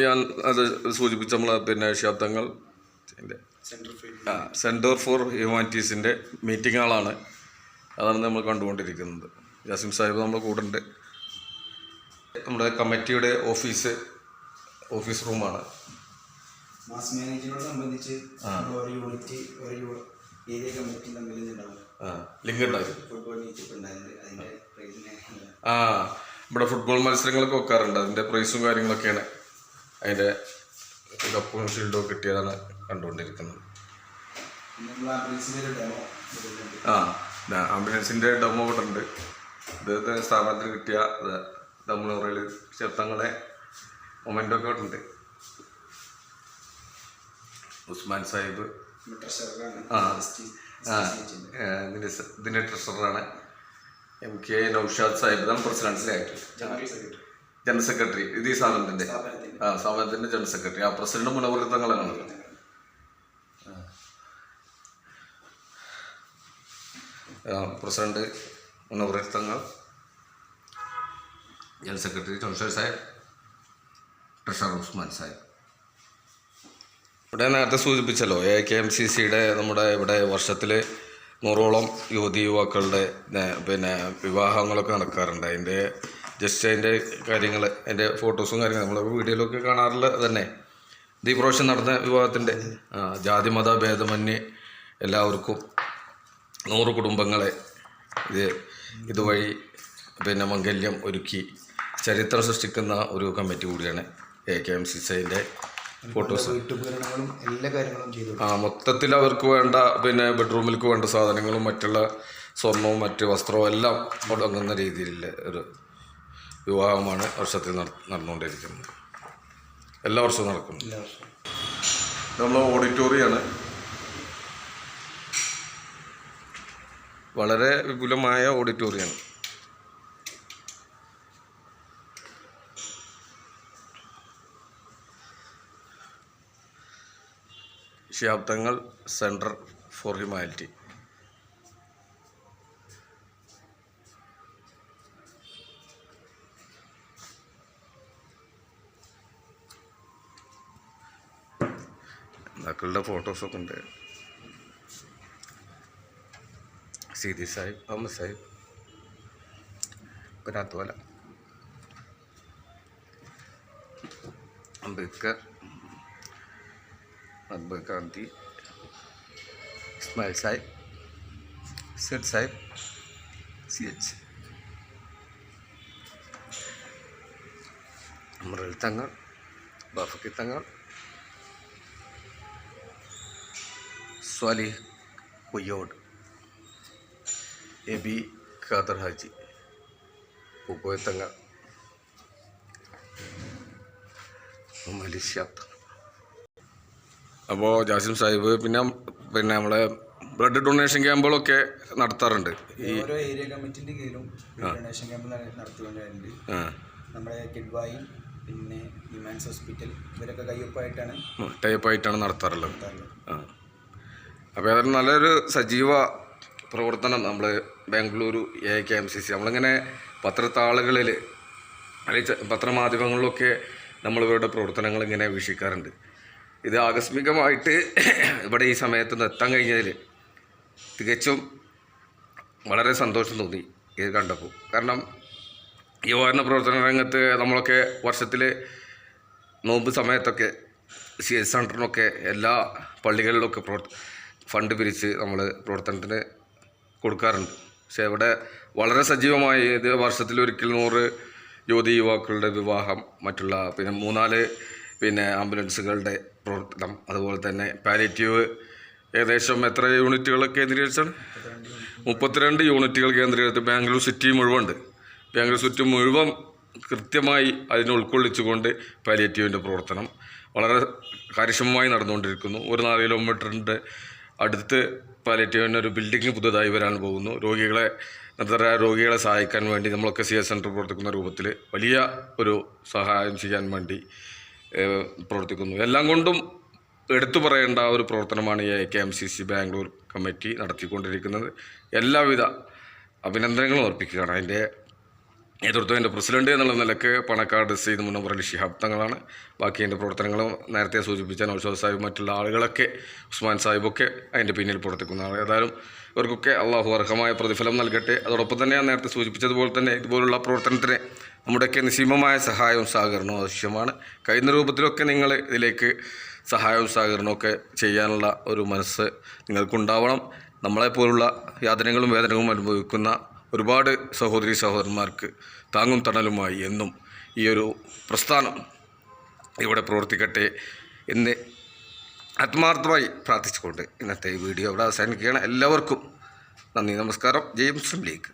ഞാൻ അത് സൂചിപ്പിച്ച നമ്മളെ ശബ്ദങ്ങൾ സെൻറ്റർ ഫോർ ഹ്യൂമാനിറ്റീസിൻ്റെ മീറ്റിംഗ് ഹാളാണ്. അതാണ് നമ്മൾ കണ്ടുകൊണ്ടിരിക്കുന്നത്. ജാസിം സാഹിബ് നമ്മുടെ കൂടെ ഉണ്ട്. നമ്മുടെ കമ്മിറ്റിയുടെ ഓഫീസ് റൂമാണ്. മാസ് മാനേജ്മെന്റിനെ സംബന്ധിച്ച് ഒരു യൂണിറ്റ് ഏരിയ കമ്മിറ്റി തമ്മിൽ ലിങ്ക് ഉണ്ടായി. ഫുട്ബോൾ മീറ്റ് ഉണ്ടായത് അതിൻ്റെ ഇവിടെ ഫുട്ബോൾ മത്സരങ്ങളൊക്കെ വെക്കാറുണ്ട്. അതിൻ്റെ പ്രൈസും കാര്യങ്ങളൊക്കെയാണ്. അതിൻ്റെ കപ്പും ഷീൽഡും കിട്ടിയതാണ് കണ്ടുകൊണ്ടിരിക്കുന്നത്. ആംബുലൻസിൻ്റെ ഡെമോ ഇവിടെ ഉണ്ട്. ഇദ്ദേഹത്തെ സ്ഥാപനത്തിൽ കിട്ടിയ ഡെമോറിൽ ശബ്ദങ്ങളെ മൊമെൻ്റൊക്കെ ഇവിടെ ഉണ്ട്. ഉസ്മാൻ സാഹിബ് ഇതിൻ്റെ ട്രഷററാണ്. MK നൗഷാദ് സാഹിബ് ഇതാണ് പ്രസിഡൻസിലായിട്ട് ജനറൽ സെക്രട്ടറി. ഇത് ഈ സ്ഥാപനത്തിൻ്റെ ജനറൽ സെക്രട്ടറി. ആ പ്രസിഡന്റ് മുനവൃത്തങ്ങളാണ്. പ്രസിഡന്റ് മുനവൃത്തങ്ങൾ, general secretary Naushad Sahib, treasurer Usman Sahib. ഇവിടെ നേരത്തെ സൂചിപ്പിച്ചല്ലോ AKMCCയുടെ നമ്മുടെ ഇവിടെ വർഷത്തിൽ 100ഓളം യുവാക്കളുടെ വിവാഹങ്ങളൊക്കെ നടക്കാറുണ്ട്. അതിൻ്റെ കാര്യങ്ങൾ, അതിൻ്റെ ഫോട്ടോസും കാര്യങ്ങളും നമ്മൾ വീഡിയോയിലൊക്കെ കാണാറുള്ള തന്നെ. ഈ പ്രാവശ്യം നടന്ന വിവാഹത്തിൻ്റെ ജാതിമത ഭേദമന്യേ എല്ലാവർക്കും 100 കുടുംബങ്ങളെ ഇതുവഴി മംഗല്യം ഒരുക്കി ചരിത്രം സൃഷ്ടിക്കുന്ന ഒരു കമ്മിറ്റി കൂടിയാണ് AKMCCയുടെ ഫോട്ടോസ്. എല്ലാ കാര്യങ്ങളും ചെയ്തു. മൊത്തത്തിൽ അവർക്ക് വേണ്ട ബെഡ്റൂമിലേക്ക് വേണ്ട സാധനങ്ങളും മറ്റുള്ള സ്വർണവും മറ്റ് വസ്ത്രവും എല്ലാം മുടങ്ങുന്ന രീതിയിലുള്ള ഒരു വിവാഹമാണ് വർഷത്തിൽ നടന്നുകൊണ്ടിരിക്കുന്നത്. എല്ലാ വർഷവും നടക്കുന്നു. നമ്മൾ ഓഡിറ്റോറിയമാണ്. വളരെ വിപുലമായ ഓഡിറ്റോറിയമാണ്. ശബ്ദങ്ങൾ സെൻറ്റർ ഫോർ ഹ്യൂമാനിറ്റി. മക്കളുടെ ഫോട്ടോസൊക്കെ ഉണ്ട്. സീതി സാഹിബ്, അഹമ്മദ് സാഹിബ്, പരാത്തുവാല, അംബേദ്കർ, അക്ബർ ഗാന്ധി, ഇസ്മായിൽ സാഹിബ്, സെഡ് സാഹിബ്, CH, അമറൽ തങ്ങൾ, ബാഫക്കി തങ്ങൾ, സ്വാലിഹ് കുയ്യോട്, AB ഖാദർ ഹാജി, പൂക്കോയ തങ്ങൾ, മലേഷ്യ. അപ്പോൾ ജാസിം സാഹിബ് പിന്നെ നമ്മളെ ബ്ലഡ് ഡൊണേഷൻ ക്യാമ്പുകളൊക്കെ നടത്താറുണ്ട്. ഈ ഓരോ ഏരിയ കമ്മിറ്റിൻ്റെ കീഴിലും ഡൊണേഷൻ ക്യാമ്പ് നടത്തിക്കൊണ്ടുണ്ട്. നമ്മുടെ കിഡ്വായും പിന്നെ വിമൻസ് ഹോസ്പിറ്റൽ ഇവരൊക്കെ ടൈപ്പായിട്ടാണ് നടത്താറുള്ളത്. അപ്പോൾ അതൊരു നല്ലൊരു സജീവ പ്രവർത്തനം നമ്മൾ ബാംഗ്ലൂരു AKMCC നമ്മളിങ്ങനെ പത്രത്താളുകളിൽ അല്ലെങ്കിൽ പത്രമാധ്യമങ്ങളിലൊക്കെ നമ്മളിവരുടെ പ്രവർത്തനങ്ങൾ ഇങ്ങനെ വീക്ഷിക്കാറുണ്ട്. ഇത് ആകസ്മികമായിട്ട് ഇവിടെ ഈ സമയത്ത് എത്താൻ കഴിഞ്ഞതിൽ തികച്ചും വളരെ സന്തോഷം തോന്നി ഇത് കണ്ടപ്പോൾ. കാരണം യുവജന പ്രവർത്തന രംഗത്ത് നമ്മളൊക്കെ വർഷത്തിൽ നോമ്പ് സമയത്തൊക്കെ CS സെൻ്ററിനൊക്കെ എല്ലാ പള്ളികളിലൊക്കെ ഫണ്ട് പിരിച്ച് നമ്മൾ പ്രവർത്തനത്തിന് കൊടുക്കാറുണ്ട്. പക്ഷേ ഇവിടെ വളരെ സജീവമായി ഇത് വർഷത്തിലൊരിക്കൽ 100 യുവാക്കളുടെ വിവാഹം, മറ്റുള്ള 3-4 ആംബുലൻസുകളുടെ പ്രവർത്തനം, അതുപോലെ തന്നെ പാലിയേറ്റീവ് ഏകദേശം എത്ര യൂണിറ്റുകൾ കേന്ദ്രീകരിച്ചാണ്? 32 യൂണിറ്റുകൾ കേന്ദ്രീകരിച്ച് ബാംഗ്ലൂർ സിറ്റി മുഴുവൻ ഉണ്ട്. ബാംഗ്ലൂർ സിറ്റി മുഴുവൻ കൃത്യമായി അതിനെ ഉൾക്കൊള്ളിച്ചുകൊണ്ട് പാലിയേറ്റീവിൻ്റെ പ്രവർത്തനം വളരെ കാര്യക്ഷമമായി നടന്നുകൊണ്ടിരിക്കുന്നു. ഒരു 4 കിലോമീറ്ററിൻ്റെ അടുത്ത് പാലിയേറ്റീവിൻ്റെ ഒരു ബിൽഡിംഗ് പുതുതായി വരാൻ പോകുന്നു. നിർദ്ധരായ രോഗികളെ സഹായിക്കാൻ വേണ്ടി നമ്മളൊക്കെ CS സെൻ്റർ പ്രവർത്തിക്കുന്ന രൂപത്തിൽ വലിയ ഒരു സഹായം ചെയ്യാൻ വേണ്ടി പ്രവർത്തിക്കുന്നു. എല്ലാം കൊണ്ടും എടുത്തു പറയേണ്ട ഒരു പ്രവർത്തനമാണ് ഈ AKMCC ബാംഗ്ലൂർ കമ്മിറ്റി നടത്തിക്കൊണ്ടിരിക്കുന്നത്. എല്ലാവിധ അഭിനന്ദനങ്ങളും അർപ്പിക്കുകയാണ്. അതിൻ്റെ നേതൃത്വത്തിൻ്റെ പ്രസിഡന്റ് എന്നുള്ള നിലക്ക് പണക്കാട് സെയ്ദ് മുനവ്വർ അലി ശിഹാബ് തങ്ങളാണ്. ബാക്കി എൻ്റെ പ്രവർത്തനങ്ങളും നേരത്തെ സൂചിപ്പിച്ച നൗഷാദ് സാഹിബ് മറ്റുള്ള ആളുകളൊക്കെ ഉസ്മാൻ സാഹിബൊക്കെ അതിൻ്റെ പിന്നിൽ പ്രവർത്തിക്കുന്നതാണ്. ഏതായാലും ഇവർക്കൊക്കെ അള്ളാഹു അർഹമായ പ്രതിഫലം നൽകട്ടെ. അതോടൊപ്പം തന്നെ ഞാൻ നേരത്തെ സൂചിപ്പിച്ചതുപോലെ തന്നെ ഇതുപോലുള്ള പ്രവർത്തനത്തിന് നമ്മുടെയൊക്കെ നിസ്സീമമായ സഹായവും സഹകരണവും ആവശ്യമാണ്. കഴിയുന്ന രൂപത്തിലൊക്കെ നിങ്ങൾ ഇതിലേക്ക് സഹായവും സഹകരണമൊക്കെ ചെയ്യാനുള്ള ഒരു മനസ്സ് നിങ്ങൾക്കുണ്ടാവണം. നമ്മളെപ്പോലുള്ള യാതനകളും വേദനകളും അനുഭവിക്കുന്ന ഒരുപാട് സഹോദരി സഹോദരന്മാർക്ക് താങ്ങും തണലുമായി എന്നും ഈ ഒരു പ്രസ്ഥാനം ഇവിടെ പ്രവർത്തിക്കട്ടെ എന്ന് ആത്മാർത്ഥമായി പ്രാർത്ഥിച്ചുകൊണ്ട് ഇന്നത്തെ ഈ വീഡിയോ ഇവിടെ അവസാനിക്കുകയാണ്. എല്ലാവർക്കും നന്ദി, നമസ്കാരം. ജയ് മുസ്ലിം ലീഗ്.